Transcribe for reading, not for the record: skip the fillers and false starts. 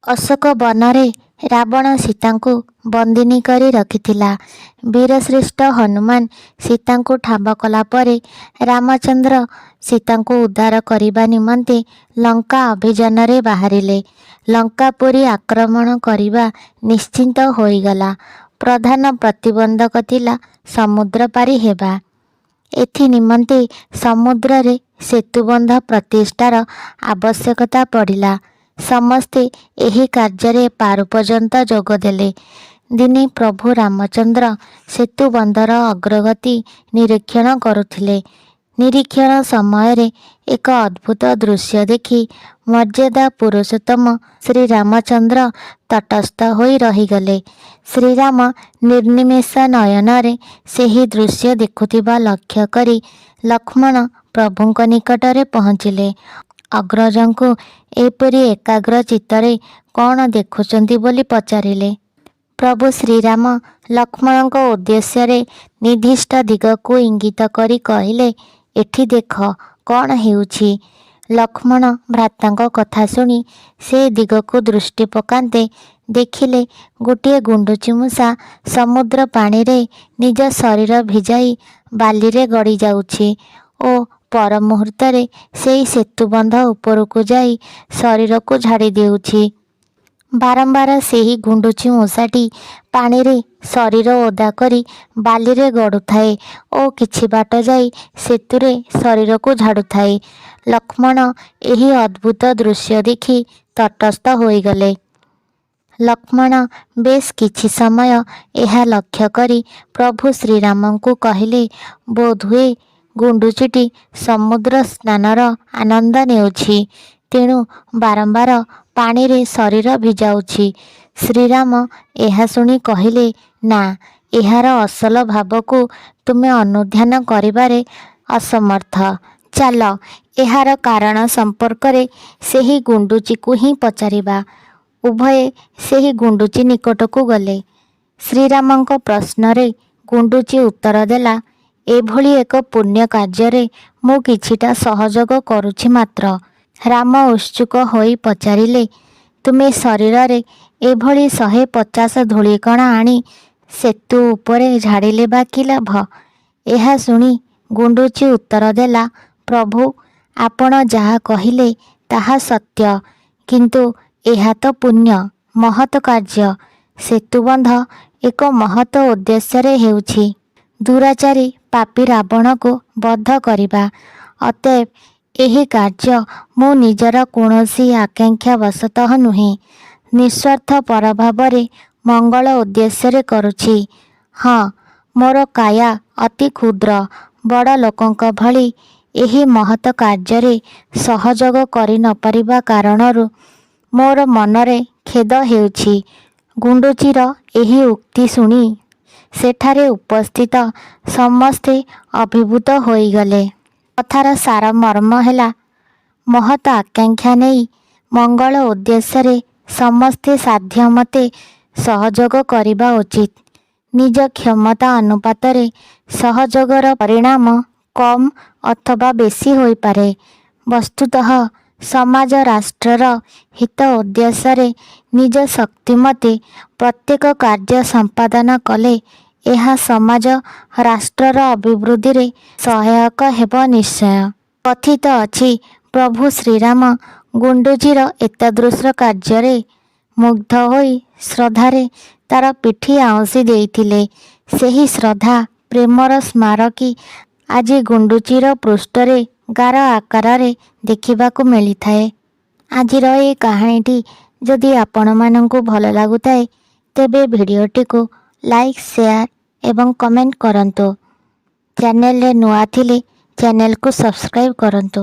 ଅଶୋକ ବନରେ ରାବଣ ସୀତାଙ୍କୁ ବନ୍ଦିନୀ କରି ରଖିଥିଲା। ବୀରଶ୍ରେଷ୍ଠ ହନୁମାନ ସୀତାଙ୍କୁ ଠାବ କଲା ପରେ ରାମଚନ୍ଦ୍ର ସୀତାଙ୍କୁ ଉଦ୍ଧାର କରିବା ନିମନ୍ତେ ଲଙ୍କା ଅଭିଯାନରେ ବାହାରିଲେ। ଲଙ୍କାପୁରୀ ଆକ୍ରମଣ କରିବା ନିଶ୍ଚିନ୍ତ ହୋଇଗଲା। ପ୍ରଧାନ ପ୍ରତିବନ୍ଧକ ଥିଲା ସମୁଦ୍ର ପାରି ହେବା। ଏଥି ନିମନ୍ତେ ସମୁଦ୍ରରେ ସେତୁବନ୍ଧ ପ୍ରତିଷ୍ଠାର ଆବଶ୍ୟକତା ପଡ଼ିଲା। ସମସ୍ତେ ଏହି କାର୍ଯ୍ୟରେ ପାରୁପର୍ଯ୍ୟନ୍ତ ଯୋଗ ଦେଲେ। ଦିନେ ପ୍ରଭୁ ରାମଚନ୍ଦ୍ର ସେତୁବନ୍ଧର ଅଗ୍ରଗତି ନିରୀକ୍ଷଣ କରୁଥିଲେ। ନିରୀକ୍ଷଣ ସମୟରେ ଏକ ଅଦ୍ଭୁତ ଦୃଶ୍ୟ ଦେଖି ମର୍ଯ୍ୟାଦା ପୁରୁଷୋତ୍ତମ ଶ୍ରୀରାମଚନ୍ଦ୍ର ତଟସ୍ଥ ହୋଇ ରହିଗଲେ। ଶ୍ରୀରାମ ନିର୍ନିମେଷ ନୟନରେ ସେହି ଦୃଶ୍ୟ ଦେଖୁଥିବା ଲକ୍ଷ୍ୟ କରି ଲକ୍ଷ୍ମଣ ପ୍ରଭୁଙ୍କ ନିକଟରେ ପହଞ୍ଚିଲେ। ଅଗ୍ରଜଙ୍କୁ ଏପରି ଏକାଗ୍ର ଚିତ୍ତରେ କ'ଣ ଦେଖୁଛନ୍ତି ବୋଲି ପଚାରିଲେ। ପ୍ରଭୁ ଶ୍ରୀରାମ ଲକ୍ଷ୍ମଣଙ୍କ ଉଦ୍ଦେଶ୍ୟରେ ନିର୍ଦ୍ଦିଷ୍ଟ ଦିଗକୁ ଇଙ୍ଗିତ କରି କହିଲେ, ଏଠି ଦେଖ କ'ଣ ହେଉଛି। ଲକ୍ଷ୍ମଣ ଭ୍ରାତାଙ୍କ କଥା ଶୁଣି ସେ ଦିଗକୁ ଦୃଷ୍ଟି ପକାନ୍ତେ ଦେଖିଲେ ଗୋଟିଏ ଗୁଣ୍ଡୁଚି ମୂଷା ସମୁଦ୍ର ପାଣିରେ ନିଜ ଶରୀର ଭିଜାଇ ବାଲିରେ ଗଡ଼ି ଯାଉଛି ଓ ପର ମୁହୂର୍ତ୍ତରେ ସେହି ସେତୁବନ୍ଧ ଉପରକୁ ଯାଇ ଶରୀରକୁ ଝାଡ଼ି ଦେଉଛି। ବାରମ୍ବାର ସେହି ଗୁଣ୍ଡୁଚି ମୂଷାଟି ପାଣିରେ ଶରୀର ଓଦା କରି ବାଲିରେ ଗଡ଼ୁଥାଏ ଓ କିଛି ବାଟ ଯାଇ ସେତୁରେ ଶରୀରକୁ ଝାଡ଼ୁଥାଏ। ଲକ୍ଷ୍ମଣ ଏହି ଅଦ୍ଭୁତ ଦୃଶ୍ୟ ଦେଖି ତଟସ୍ଥ ହୋଇଗଲେ। ଲକ୍ଷ୍ମଣ ବେଶ କିଛି ସମୟ ଏହା ଲକ୍ଷ୍ୟ କରି ପ୍ରଭୁ ଶ୍ରୀରାମଙ୍କୁ କହିଲେ, ବୋଧହୁଏ ଗୁଣ୍ଡୁଚିଟି ସମୁଦ୍ର ସ୍ନାନର ଆନନ୍ଦ ନେଉଛି, ତେଣୁ ବାରମ୍ବାର ପାଣିରେ ଶରୀର ଭିଜାଉଛି। ଶ୍ରୀରାମ ଏହା ଶୁଣି କହିଲେ, ନା, ଏହାର ଅସଲ ଭାବକୁ ତୁମେ ଅନୁଧ୍ୟାନ କରିବାରେ ଅସମର୍ଥ। ଚାଲ ଏହାର କାରଣ ସମ୍ପର୍କରେ ସେହି ଗୁଣ୍ଡୁଚିକୁ ହିଁ ପଚାରିବା। ଉଭୟେ ସେହି ଗୁଣ୍ଡୁଚି ନିକଟକୁ ଗଲେ। ଶ୍ରୀରାମଙ୍କ ପ୍ରଶ୍ନରେ ଗୁଣ୍ଡୁଚି ଉତ୍ତର ଦେଲା, ଏଭଳି ଏକ ପୁଣ୍ୟ କାର୍ଯ୍ୟରେ ମୁଁ କିଛିଟା ସହଯୋଗ କରୁଛି ମାତ୍ର। ରାମ ଉତ୍ସୁକ ହୋଇ ପଚାରିଲେ, ତୁମେ ଶରୀରରେ ଏଭଳି 150 ଧୂଳିକଣା ଆଣି ସେତୁ ଉପରେ ଝାଡ଼ିଲେ ବା କି ଲାଭ? ଏହା ଶୁଣି ଗୁଣ୍ଡୁଚି ଉତ୍ତର ଦେଲା, ପ୍ରଭୁ, ଆପଣ ଯାହା କହିଲେ ତାହା ସତ୍ୟ, କିନ୍ତୁ ଏହା ତ ପୁଣ୍ୟ ମହତ୍ କାର୍ଯ୍ୟ। ସେତୁବନ୍ଧ ଏକ ମହତ୍ ଉଦ୍ଦେଶ୍ୟରେ ହେଉଛି। ଦୁରାଚାରୀ ପାପୀ ରାବଣକୁ ବଧ କରିବା। ଅତଏବ ଏହି କାର୍ଯ୍ୟ ମୁଁ ନିଜର କୌଣସି ଆକାଙ୍କ୍ଷା ବଶତଃ ନୁହେଁ, ନିଃସ୍ୱାର୍ଥପର ଭାବରେ ମଙ୍ଗଳ ଉଦ୍ଦେଶ୍ୟରେ କରୁଛି। ହଁ, ମୋର କାୟା ଅତି କ୍ଷୁଦ୍ର। ବଡ଼ ଲୋକଙ୍କ ଭଳି ଏହି ମହତ୍ କାର୍ଯ୍ୟରେ ସହଯୋଗ କରି ନ ପାରିବା କାରଣରୁ ମୋର ମନରେ ଖେଦ ହେଉଛି। ଗୁଣ୍ଡୁଚିର ଏହି ଉକ୍ତି ଶୁଣି ସେଠାରେ ଉପସ୍ଥିତ ସମସ୍ତେ ଅଭିଭୂତ ହୋଇଗଲେ। କଥାର ସାରମର୍ମ ହେଲା, ମହତ୍ ଆକାଙ୍କ୍ଷା ନେଇ ମଙ୍ଗଳ ଉଦ୍ଦେଶ୍ୟରେ ସମସ୍ତେ ସାଧ୍ୟମତେ ସହଯୋଗ କରିବା ଉଚିତ। ନିଜ କ୍ଷମତା ଅନୁପାତରେ ସହଯୋଗର ପରିଣାମ କମ୍ ଅଥବା ବେଶୀ ହୋଇପାରେ। ବସ୍ତୁତଃ ସମାଜ ରାଷ୍ଟ୍ରର ହିତ ଉଦ୍ଦେଶ୍ୟରେ ନିଜ ଶକ୍ତିମତେ ପ୍ରତ୍ୟେକ କାର୍ଯ୍ୟ ସମ୍ପାଦନ କଲେ ଏହା ସମାଜ ରାଷ୍ଟ୍ରର ଅଭିବୃଦ୍ଧିରେ ସହାୟକ ହେବ ନିଶ୍ଚୟ। କଥିତ ଅଛି, ପ୍ରଭୁ ଶ୍ରୀରାମ ଗୁଣ୍ଡୁଚିର ଏତାଦୃଶ କାର୍ଯ୍ୟରେ ମୁଗ୍ଧ ହୋଇ ଶ୍ରଦ୍ଧାରେ ତାର ପିଠି ଆଉଁସି ଦେଇଥିଲେ। ସେହି ଶ୍ରଦ୍ଧା ପ୍ରେମର ସ୍ମାରକୀ ଆଜି ଗୁଣ୍ଡୁଚିର ପୃଷ୍ଠରେ ଗାର ଆକାରରେ ଦେଖିବାକୁ ମିଳିଥାଏ। ଆଜିର ଏହି କାହାଣୀଟି ଯଦି ଆପଣମାନଙ୍କୁ ଭଲ ଲାଗୁଥାଏ ତେବେ ଭିଡ଼ିଓଟିକୁ ଲାଇକ୍, ସେୟାର ଏବଂ କମେଣ୍ଟ କରନ୍ତୁ। ଚ୍ୟାନେଲରେ ନୂଆ ଥିଲେ ଚ୍ୟାନେଲକୁ ସବସ୍କ୍ରାଇବ୍ କରନ୍ତୁ।